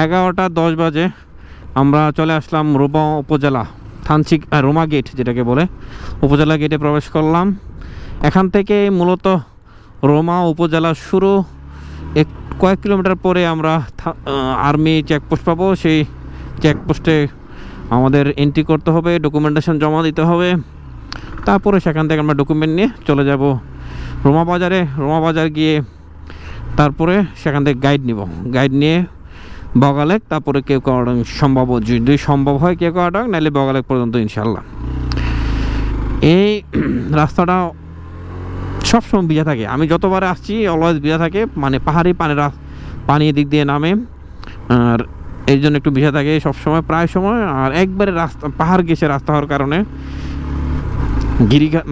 11:10 বাজে আমরা চলে আসলাম রোমা উপজেলা থানচি রোমা গেট যেটাকে বলে, উপজেলা গেটে প্রবেশ করলাম। এখান থেকে মূলত রোমা উপজেলা শুরু। কয়েক কিলোমিটার পরে আমরা আর্মি চেকপোস্ট পাবো। সেই চেকপোস্টে আমাদের এন্ট্রি করতে হবে, ডকুমেন্টেশন জমা দিতে হবে। তারপরে সেখান থেকে আমরা ডকুমেন্ট নিয়ে চলে যাব রোমা বাজারে। রোমা বাজার গিয়ে তারপরে সেখান থেকে গাইড নিয়ে বগালেক, তারপরে কেওক্রাডং সম্ভব, যদি সম্ভব হয় কেওক্রাডং, নাহলে বগালেক পর্যন্ত ইনশাল্লাহ। এই রাস্তাটা সবসময় ভিজা থাকে, আমি যতবার আসছি অলওয়েজ ভিজা থাকে, মানে পাহাড়ি পানি দিক দিয়ে নামে, আর এই জন্য একটু ভিজা থাকে সবসময়, প্রায় সময়। আর একবারে রাস্তা পাহাড় গেছে রাস্তা হওয়ার কারণে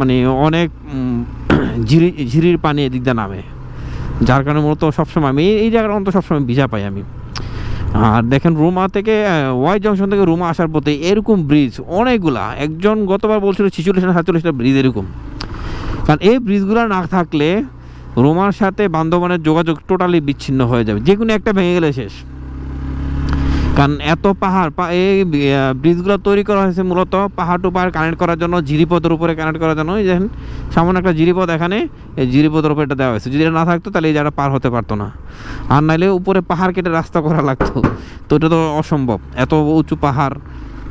মানে অনেক ঝিরির পানি এদিক দিয়ে নামে, যার কারণে মূলত সবসময় আমি এই জায়গাটা অন্তত সবসময় ভিজা পাই আমি। আর দেখেন রোমা থেকে ওয়াই জংশন থেকে রোমা আসার পথে এরকম ব্রিজ অনেকগুলা, একজন গতবার বলছিল 46-47টা ব্রিজ এরকম। কারণ এই ব্রিজগুলো না থাকলে রোমার সাথে বান্দরবানের যোগাযোগ টোটালি বিচ্ছিন্ন হয়ে যাবে, যে কোনো একটা ভেঙে গেলে শেষ। কারণ এত পাহাড়, এই ব্রিজগুলো তৈরি করা হয়েছে মূলত পাহাড় টু পাহাড় কানেক্ট করার জন্য, জিরিপথের উপরে কানেক্ট করার জন্য। এই দেখেন সামান্য একটা জিরিপথ, এখানে এই জিরিপথের উপরে এটা দেওয়া হয়েছে। যদি এটা না থাকতো তাহলে এই জায়গাটা পার হতে পারতো না, আর নাইলে উপরে পাহাড় কেটে রাস্তা করা লাগতো, তো এটা তো অসম্ভব, এত উঁচু পাহাড়।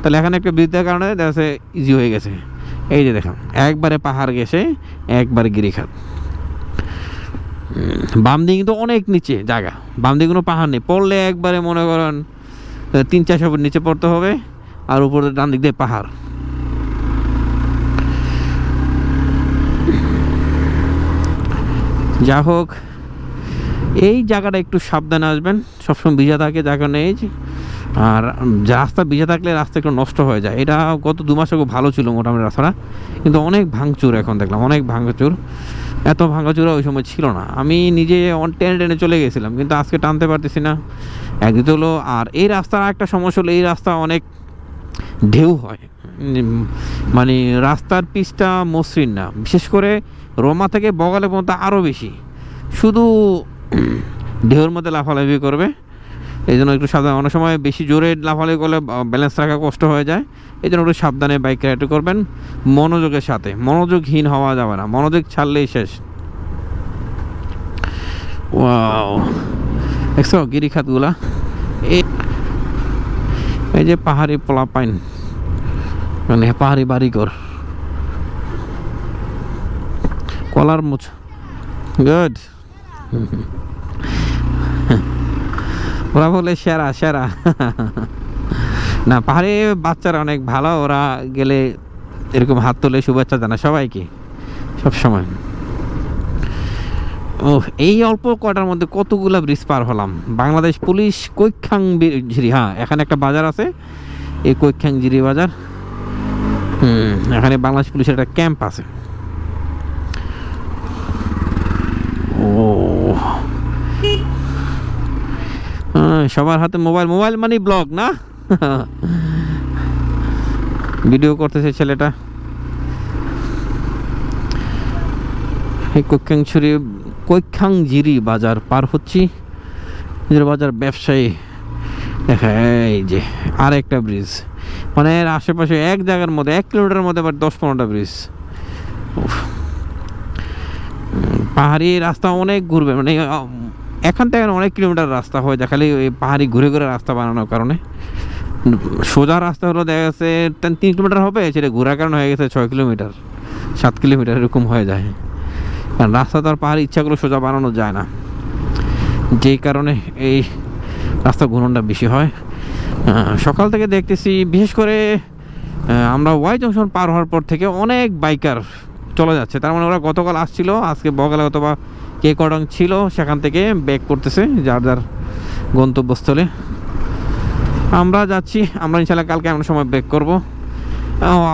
তাহলে এখানে একটা ব্রিজ দেওয়ার কারণে দেখা যাচ্ছে ইজি হয়ে গেছে। এই যে দেখেন একবারে পাহাড় গেছে, একবারে গিরিখাত। বাম দিকে কিন্তু অনেক নিচে জায়গা, বাম দিকে কোনো পাহাড় নেই, পড়লে একবারে মনে করেন 300-400 ফুট নিচে পড়তে হবে, আর উপরে ডান দিক দিয়ে পাহাড়। যা হোক, এই জায়গাটা একটু সাবধানে আসবেন, সবসময় ভিজা থাকে যার কারণে। এই যে আর রাস্তা ভিজা থাকলে রাস্তা একটু নষ্ট হয়ে যায়। এটা গত 2 মাস আগে ভালো ছিল মোটামুটি রাস্তাটা, কিন্তু অনেক ভাঙচুর এখন দেখলাম, অনেক ভাঙচুর। এত ভাঙাচুরা ওই সময় ছিল না, আমি নিজে টেনে চলে গেছিলাম, কিন্তু আজকে টানতে পারতেছি না একদিকে হলো। আর এই রাস্তার একটা সমস্যা হলো, এই রাস্তা অনেক ঢেউ হয়, মানে রাস্তার পিচটা মসৃণ না, বিশেষ করে রোমা থেকে বগালে পর্যন্ত আরও বেশি, শুধু ঢেউর মধ্যে লাফালাফি করবে। এই জন্য একটু সাবধান, অনেক সময় বেশি জোরে লাফালাফি করলে ব্যালেন্স রাখা কষ্ট হয়ে যায়। এই জন্য একটু সাবধানে বাইক রাইড করবেন, মনোযোগের সাথে, মনোযোগহীন হওয়া যাবে না, মনোযোগ ছাড়লেই শেষ। ওয়াও, দেখছো গিরিখাতগুলা, এই যে পাহাড়ি পোলাপাইন, মানে পাহাড়ি বাড়িঘর, কলার মুচ, গুড। ওরা বলে সেরা সেরা। না, পাহাড়ি বাচ্চারা অনেক ভালো, ওরা গেলে এরকম হাত তুলে শুভেচ্ছা জানায় সবাইকে সবসময়। ও, এই অল্প কয়টার মধ্যে কতগুলা ব্রিজ পার হলাম। বাংলাদেশ পুলিশ কৈখাং ঝিরি, হ্যাঁ এখানে একটা বাজার আছে, এই কৈখাং ঝিরি বাজার। এখানে বাংলাদেশ পুলিশের একটা ক্যাম্প আছে। ও, সবার হাতে মোবাইল, মোবাইল মানে ব্লগ না, ভিডিও করতেছে ছেলেটা। এই কৈখাংঝিরি বাজার পার হচ্ছি, বাজার ব্যবসায়ী দেখা। এই যে আর একটা ব্রিজ, মানে এর আশেপাশে এক জায়গার মধ্যে 1 কিলোমিটারের মধ্যে আবার 10-15টা ব্রিজ। পাহাড়ি রাস্তা অনেক ঘুরবে, মানে এখান থেকে অনেক কিলোমিটার রাস্তা হয়ে যায়, খালি ওই পাহাড়ি ঘুরে ঘুরে রাস্তা বানানোর কারণে। সোজা রাস্তা হলো দেখা যাচ্ছে 3 কিলোমিটার হবে, সেটা ঘোরার কারণে হয়ে গেছে 6 কিলোমিটার 7 কিলোমিটার এরকম হয়ে যায়। কারণ রাস্তা তো আর পাহাড়ি ইচ্ছাগুলো সোজা বানানো যায় না, যেই কারণে এই রাস্তা ঘুরনটা বেশি হয়। সকাল থেকে দেখতেছি, বিশেষ করে আমরা ওয়াই জংশন পার হওয়ার পর থেকে অনেক বাইকার চলে যাচ্ছে, তার মানে ওরা গতকাল আসছিল, আজকে বগালে অথবা কেওক্রাডং ছিল, সেখান থেকে ব্যাক করতেছে যার যার গন্তব্যস্থলে। আমরা যাচ্ছি, আমরা ইনশাল্লাহ কালকে এমন সময় ব্যাক করব,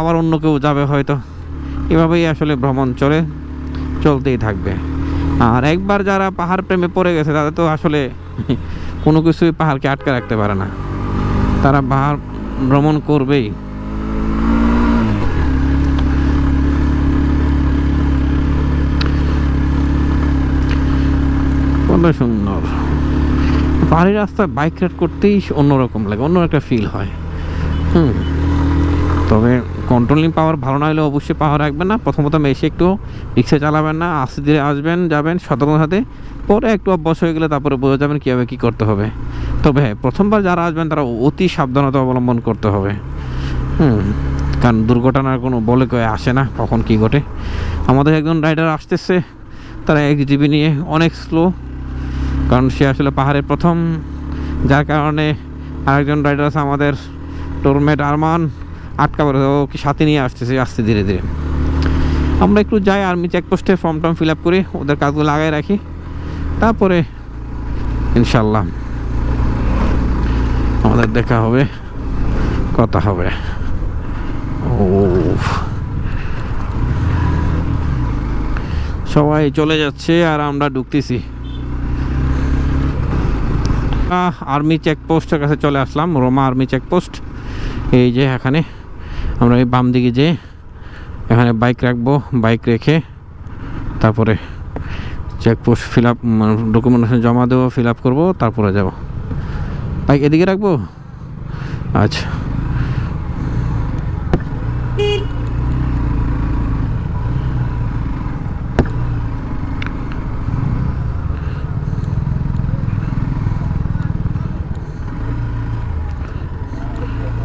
আবার অন্য কেউ যাবে হয়তো। এভাবেই আসলে ভ্রমণ চলতেই থাকবে। আর একবার যারা পাহাড় প্রেমে পড়ে গেছে তাদের তো আসলে কোনো কিছুই পাহাড়কে আটকে রাখতে পারে না, তারা পাহাড় ভ্রমণ করবেই। কত সুন্দর পাহাড়ি রাস্তায় বাইক রাইড করতেই অন্যরকম লাগে, অন্য একটা ফিল হয়। তবে কন্ট্রোলিং পাওয়ার ভালো না হলে অবশ্যই পাওয়ার রাখবেন না। প্রথম এসে একটু রিক্সা চালাবেন না, আস্তে ধীরে আসবেন যাবেন সতর্কতার সাথে। পরে একটু অভ্যাস হয়ে গেলে তারপরে বোঝা যাবেন কীভাবে কী করতে হবে। তবে হ্যাঁ, প্রথমবার যারা আসবেন তারা অতি সাবধানতা অবলম্বন করতে হবে। কারণ দুর্ঘটনার কোনো বলে কয়ে আসে না, কখন কী ঘটে। আমাদের একজন রাইডার আসতেছে, তারা XGB নিয়ে অনেক স্লো, কারণ সে আসলে পাহাড়ে প্রথম, যার কারণে আরেকজন রাইডার আছে আমাদের টোরমেট আরমান, আটকা পড়ে, ওকে সাথে নিয়ে আসতেছে আস্তে ধীরে ধীরে। আমরা একটু যাই আর্মি চেকপোস্টে, ফর্ম টর্ম ফিল আপ করি, ওদের কাজগুলো লাগাই রাখি, তারপরে ইনশাল্লাহ আমাদের দেখা হবে, কথা হবে। ও সবাই চলে যাচ্ছে আর আমরা ঢুকতেছি। আর্মি চেকপোস্টের কাছে চলে আসলাম, রোমা আর্মি চেকপোস্ট। এই যে এখানে আমরা এই বাম দিকে যে এখানে বাইক রাখবো, বাইক রেখে তারপরে চেকপোস্ট ফিল আপ, ডকুমেন্টেশন জমা দেবো, ফিল আপ করবো, তারপরে যাব। বাইক এদিকে রাখবো। আচ্ছা,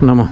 নামো।